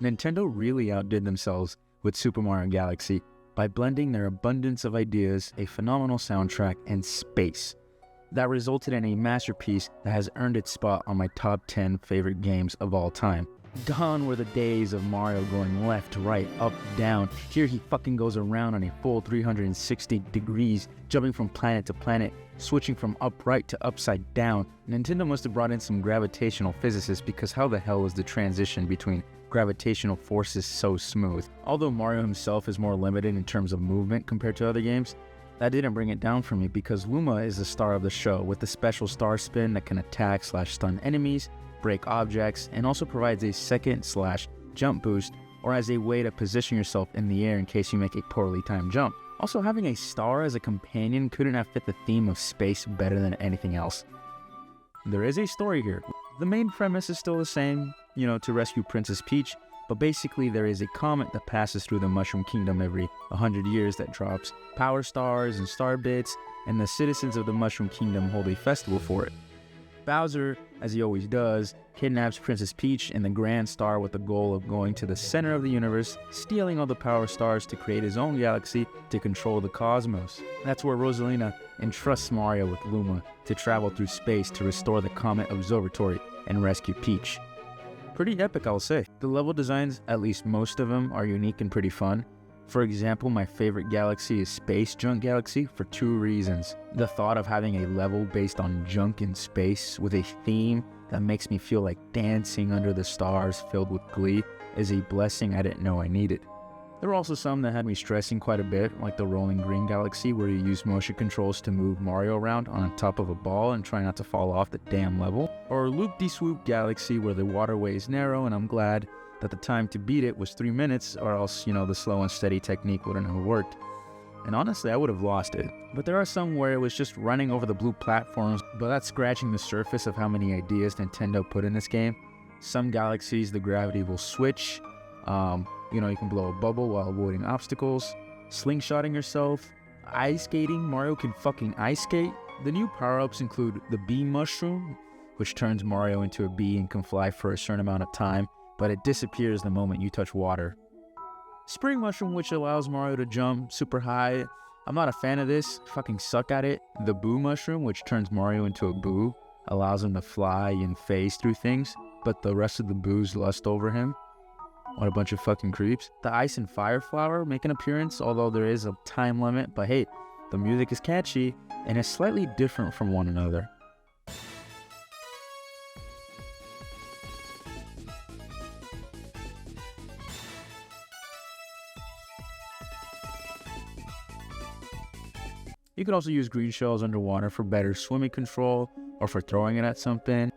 Nintendo really outdid themselves with Super Mario Galaxy by blending their abundance of ideas, a phenomenal soundtrack, and space. That resulted in a masterpiece that has earned its spot on my top 10 favorite games of all time. Gone were the days of Mario going left, right, up, down. Here he fucking goes around on a full 360 degrees, jumping from planet to planet, switching from upright to upside down. Nintendo must have brought in some gravitational physicists, because how the hell is the transition between gravitational forces so smooth? Although Mario himself is more limited in terms of movement compared to other games, that didn't bring it down for me, because Luma is the star of the show with the special star spin that can attack/stun enemies, break objects, and also provides a second/jump boost, or as a way to position yourself in the air in case you make a poorly timed jump. Also, having a star as a companion couldn't have fit the theme of space better than anything else. There is a story here. The main premise is still the same, to rescue Princess Peach, but basically there is a comet that passes through the Mushroom Kingdom every 100 years that drops power stars and star bits, and the citizens of the Mushroom Kingdom hold a festival for it. Bowser, as he always does, kidnaps Princess Peach and the Grand Star with the goal of going to the center of the universe, stealing all the power stars to create his own galaxy to control the cosmos. That's where Rosalina entrusts Mario with Luma to travel through space to restore the Comet Observatory and rescue Peach. Pretty epic, I'll say. The level designs, at least most of them, are unique and pretty fun. For example, my favorite galaxy is Space Junk Galaxy for 2 reasons. The thought of having a level based on junk in space with a theme that makes me feel like dancing under the stars filled with glee is a blessing I didn't know I needed. There were also some that had me stressing quite a bit, like the Rolling Green Galaxy, where you use motion controls to move Mario around on top of a ball and try not to fall off the damn level. Or Loop-de-Swoop Galaxy, where the waterway is narrow, and I'm glad that the time to beat it was 3 minutes, or else, the slow and steady technique wouldn't have worked. And honestly, I would have lost it. But there are some where it was just running over the blue platforms, but that's scratching the surface of how many ideas Nintendo put in this game. Some galaxies, the gravity will switch. You can blow a bubble while avoiding obstacles. Slingshotting yourself. Ice skating, Mario can fucking ice skate. The new power-ups include the Bee Mushroom, which turns Mario into a bee and can fly for a certain amount of time, but it disappears the moment you touch water. Spring Mushroom, which allows Mario to jump super high. I'm not a fan of this, fucking suck at it. The Boo Mushroom, which turns Mario into a boo, allows him to fly and phase through things, but the rest of the boos lust over him. What a bunch of fucking creeps. The Ice and Fire Flower make an appearance, although there is a time limit, but hey, the music is catchy and is slightly different from one another. You can also use green shells underwater for better swimming control or for throwing it at something,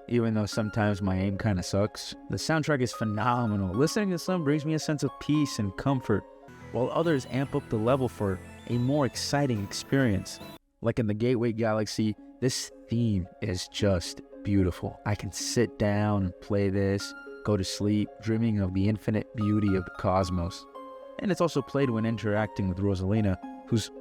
even though sometimes my aim kinda sucks. The soundtrack is phenomenal. Listening to some brings me a sense of peace and comfort, while others amp up the level for a more exciting experience. Like in the Gateway Galaxy, this theme is just beautiful. I can sit down and play this, go to sleep, dreaming of the infinite beauty of the cosmos. And it's also played when interacting with Rosalina, who's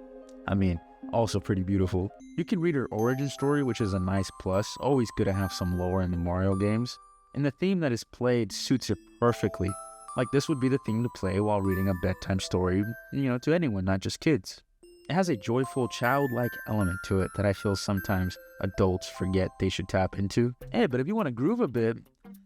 also pretty beautiful. You can read her origin story, which is a nice plus. Always good to have some lore in the Mario games. And the theme that is played suits it perfectly. Like this would be the theme to play while reading a bedtime story, to anyone, not just kids. It has a joyful, childlike element to it that I feel sometimes adults forget they should tap into. Hey, but if you want to groove a bit,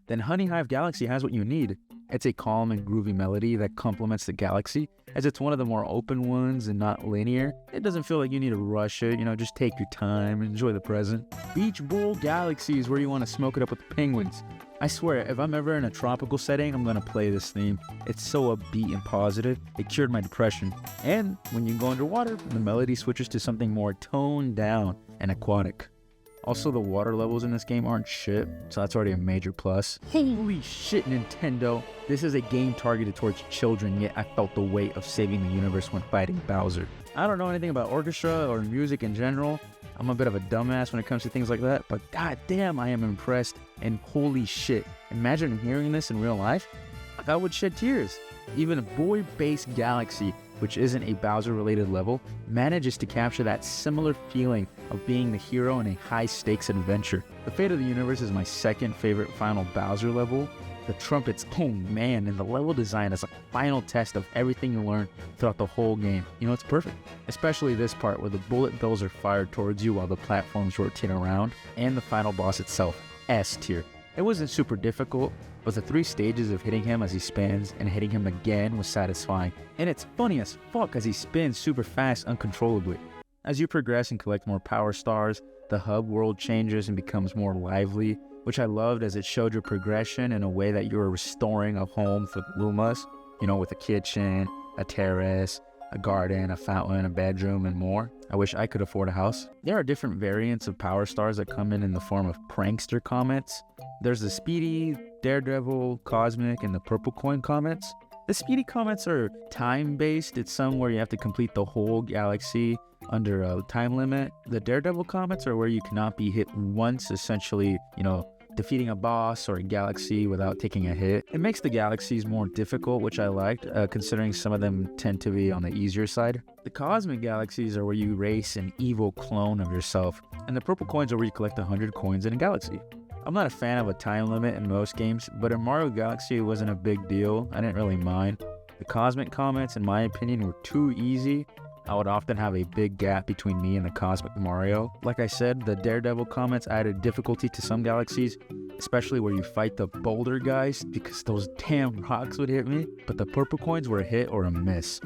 then Honey Hive Galaxy has what you need. It's a calm and groovy melody that complements the galaxy, as it's one of the more open ones and not linear. It doesn't feel like you need to rush it, just take your time, enjoy the present. Beach Bowl Galaxy is where you want to smoke it up with the penguins. I swear, if I'm ever in a tropical setting, I'm gonna play this theme. It's so upbeat and positive, it cured my depression. And when you go underwater, the melody switches to something more toned down and aquatic. Also, the water levels in this game aren't shit, so that's already a major plus. Holy shit, Nintendo! This is a game targeted towards children, yet I felt the weight of saving the universe when fighting Bowser. I don't know anything about orchestra or music in general. I'm a bit of a dumbass when it comes to things like that, but goddamn, I am impressed, and holy shit, imagine hearing this in real life? I would shed tears. Even Boy Base Galaxy, which isn't a Bowser-related level, manages to capture that similar feeling of being the hero in a high-stakes adventure. The Fate of the Universe is my second favorite final Bowser level, the trumpets, oh man, and the level design is a final test of everything you learn throughout the whole game. You know, it's perfect. Especially this part where the bullet bills are fired towards you while the platforms rotate around, and the final boss itself, S tier. It wasn't super difficult, but the 3 stages of hitting him as he spins and hitting him again was satisfying. And it's funny as fuck as he spins super fast uncontrollably. As you progress and collect more power stars, the hub world changes and becomes more lively, which I loved as it showed your progression in a way that you were restoring a home for the Lumas, you know, with a kitchen, a terrace, a garden, a fountain, a bedroom, and more. I wish I could afford a house. There are different variants of power stars that come in the form of prankster comets. There's the speedy, daredevil, cosmic, and the purple coin comets. The speedy comets are time-based. It's some where you have to complete the whole galaxy under a time limit. The daredevil comets are where you cannot be hit once, essentially, you know, defeating a boss or a galaxy without taking a hit. It makes the galaxies more difficult, which I liked, considering some of them tend to be on the easier side. The cosmic galaxies are where you race an evil clone of yourself, and the purple coins are where you collect 100 coins in a galaxy. I'm not a fan of a time limit in most games, but in Mario Galaxy it wasn't a big deal. I didn't really mind. The cosmic comets, in my opinion, were too easy. I would often have a big gap between me and the Cosmic Mario. Like I said, the Daredevil comets added difficulty to some galaxies, especially where you fight the boulder guys, because those damn rocks would hit me. But the purple coins were a hit or a miss.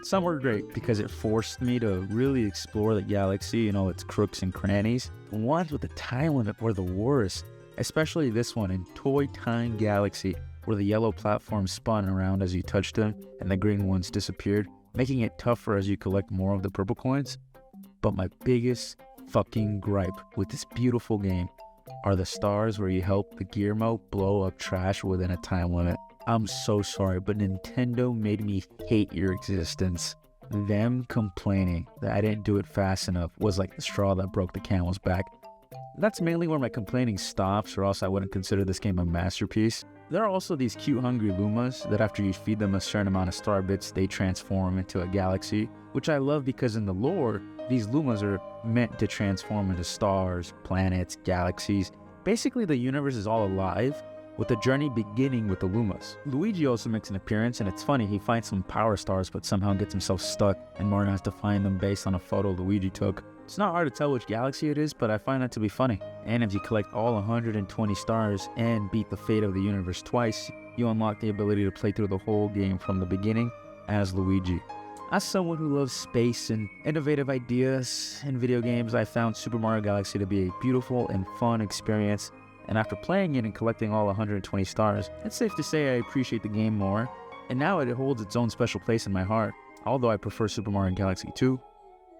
Some were great because it forced me to really explore the galaxy, you know, its crooks and crannies. The ones with the time limit were the worst, especially this one in Toy Time Galaxy, where the yellow platforms spun around as you touched them and the green ones disappeared, making it tougher as you collect more of the purple coins. But my biggest fucking gripe with this beautiful game are the stars where you help the Guillermo blow up trash within a time limit. I'm so sorry, but Nintendo made me hate your existence. Them complaining that I didn't do it fast enough was like the straw that broke the camel's back. That's mainly where my complaining stops, or else I wouldn't consider this game a masterpiece. There are also these cute hungry Lumas that after you feed them a certain amount of star bits, they transform into a galaxy, which I love because in the lore, these Lumas are meant to transform into stars, planets, galaxies. Basically, the universe is all alive, with the journey beginning with the Lumas. Luigi also makes an appearance, and it's funny, he finds some power stars but somehow gets himself stuck, and Mario has to find them based on a photo Luigi took. It's not hard to tell which galaxy it is, but I find that to be funny. And if you collect all 120 stars and beat the fate of the universe twice, you unlock the ability to play through the whole game from the beginning as Luigi. As someone who loves space and innovative ideas in video games, I found Super Mario Galaxy to be a beautiful and fun experience. And after playing it and collecting all 120 stars, it's safe to say I appreciate the game more. And now it holds its own special place in my heart, although I prefer Super Mario Galaxy 2.